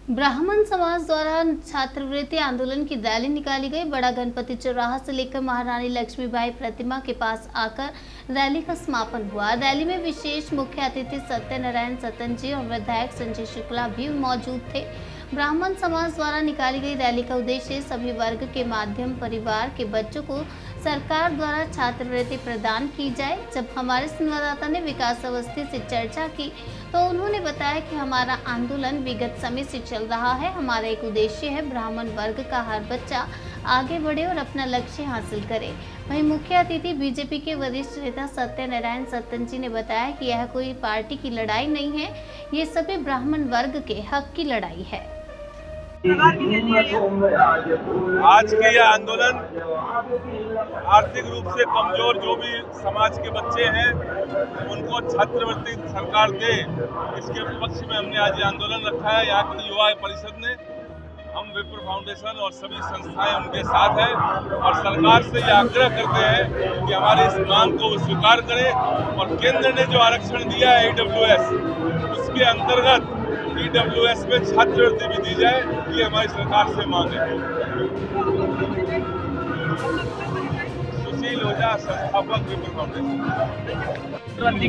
ब्राह्मण समाज द्वारा छात्रवृत्ति आंदोलन की रैली निकाली गई। बड़ा गणपति चौराहा से लेकर महारानी लक्ष्मीबाई प्रतिमा के पास आकर रैली का समापन हुआ। रैली में विशेष मुख्य अतिथि सत्यनारायण सत्तन जी और विधायक संजय शुक्ला भी मौजूद थे। ब्राह्मण समाज द्वारा निकाली गई रैली का उद्देश्य सभी वर्ग के माध्यम परिवार के बच्चों को सरकार द्वारा छात्रवृत्ति प्रदान की जाए। जब हमारे संवाददाता ने विकास अवस्थी से चर्चा की तो उन्होंने बताया कि हमारा आंदोलन विगत समय से चल रहा है। हमारा एक उद्देश्य है ब्राह्मण वर्ग का हर बच्चा आगे बढ़े और अपना लक्ष्य हासिल करे। वहीं मुख्य अतिथि बीजेपी के वरिष्ठ नेता सत्यनारायण सत्तन जी ने बताया कि यह कोई पार्टी की लड़ाई नहीं है, ये सभी ब्राह्मण वर्ग के हक की लड़ाई है। आज के यह आंदोलन आर्थिक रूप से कमजोर जो भी समाज के बच्चे हैं उनको छात्रवृत्ति सरकार दे, इसके पक्ष में हमने आज ये आंदोलन रखा है। यहाँ की युवा परिषद ने, हम विप्र फाउंडेशन और सभी संस्थाएं उनके साथ हैं और सरकार से ये आग्रह करते हैं कि हमारी इस मांग को स्वीकार करें और केंद्र ने जो आरक्षण दिया है EWS, उसके अंतर्गत EWS में छात्रवृत्ति भी दी जाए, ये हमारी सरकार से मांग है। सुशील ओझा, संस्थापक विप्र फाउंडेशन।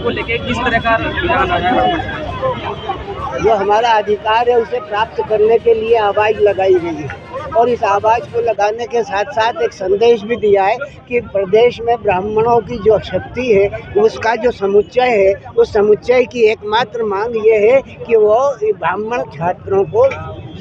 को लेके किस तरह का रुझान है? जो हमारा अधिकार है उसे प्राप्त करने के लिए आवाज लगाई गई है और इस आवाज को लगाने के साथ साथ एक संदेश भी दिया है कि प्रदेश में ब्राह्मणों की जो शक्ति है उसका जो समुच्चय है उस समुच्चय की एकमात्र मांग ये है कि वो ब्राह्मण छात्रों को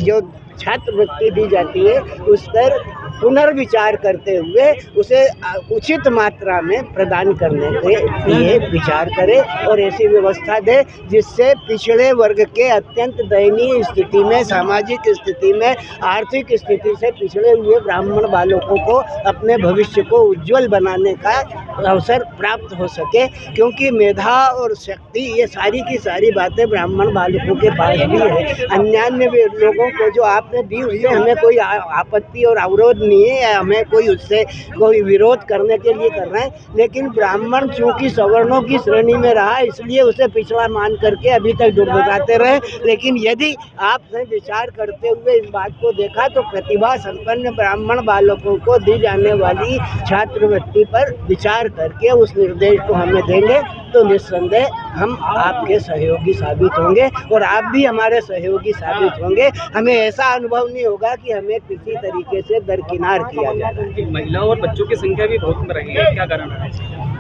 जो छात्रवृत्ति दी जाती है उस पर पुनर्विचार करते हुए उसे उचित मात्रा में प्रदान करने के लिए विचार करे और ऐसी व्यवस्था दे जिससे पिछड़े वर्ग के अत्यंत दयनीय स्थिति में, सामाजिक स्थिति में, आर्थिक स्थिति से पिछड़े हुए ब्राह्मण बालकों को अपने भविष्य को उज्जवल बनाने का अवसर प्राप्त हो सके। क्योंकि मेधा और शक्ति ये सारी की सारी बातें ब्राह्मण बालकों के पास भी है। अन्य लोगों को जो आपने दी उससे हमें कोई आपत्ति और अवरोध नहीं है, हमें कोई उससे कोई विरोध करने के लिए कर रहे हैं, लेकिन ब्राह्मण चूंकि सवर्णों की श्रेणी में रहा इसलिए उसे पिछड़ा मान करके अभी तक दुर्भगाते रहे। लेकिन यदि आपने विचार करते हुए इस बात को देखा तो प्रतिभा संपन्न ब्राह्मण बालकों को दी जाने वाली छात्रवृत्ति पर विचार करके उस निर्देश को हमें देंगे तो निस्संदेह हम आपके सहयोगी साबित होंगे और आप भी हमारे सहयोगी साबित होंगे। हमें ऐसा अनुभव नहीं होगा कि हमें किसी तरीके से दरकिनार किया जाए। महिलाओं और बच्चों की संख्या भी बहुत कम रही है, क्या कारण है?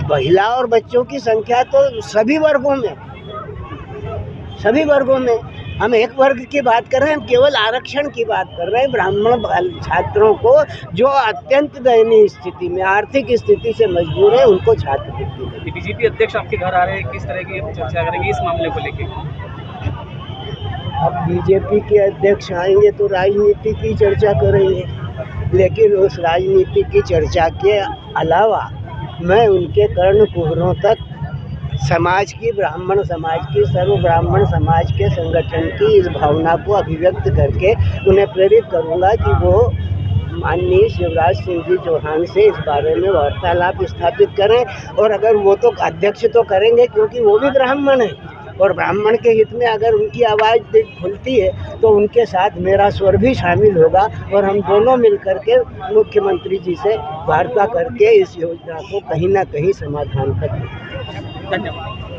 महिला और बच्चों की संख्या तो सभी वर्गों में हम एक वर्ग की बात कर रहे हैं, हम केवल आरक्षण की बात कर रहे हैं। ब्राह्मण छात्रों को जो अत्यंत दयनीय स्थिति में, आर्थिक स्थिति से मजबूर है उनको छात्रवृत्ति। बीजेपी अध्यक्ष आपके घर आ रहे हैं, किस तरह की चर्चा करेंगे इस मामले को लेकर? अब बीजेपी के अध्यक्ष आएंगे तो राजनीति की चर्चा करेंगे, लेकिन उस राजनीति की चर्चा के अलावा मैं उनके कर्णकुहरों तक समाज की, ब्राह्मण समाज की, सर्व ब्राह्मण समाज के संगठन की इस भावना को अभिव्यक्त करके उन्हें प्रेरित करूंगा कि वो माननीय शिवराज सिंह जी चौहान से इस बारे में वार्तालाप स्थापित करें। और अगर वो तो अध्यक्ष तो करेंगे क्योंकि वो भी ब्राह्मण है और ब्राह्मण के हित में अगर उनकी आवाज़ खुलती है तो उनके साथ मेरा स्वर भी शामिल होगा और हम दोनों मिलकर के मुख्यमंत्री जी से वार्ता करके इस योजना को कहीं ना कहीं समाधान तक। धन्यवाद।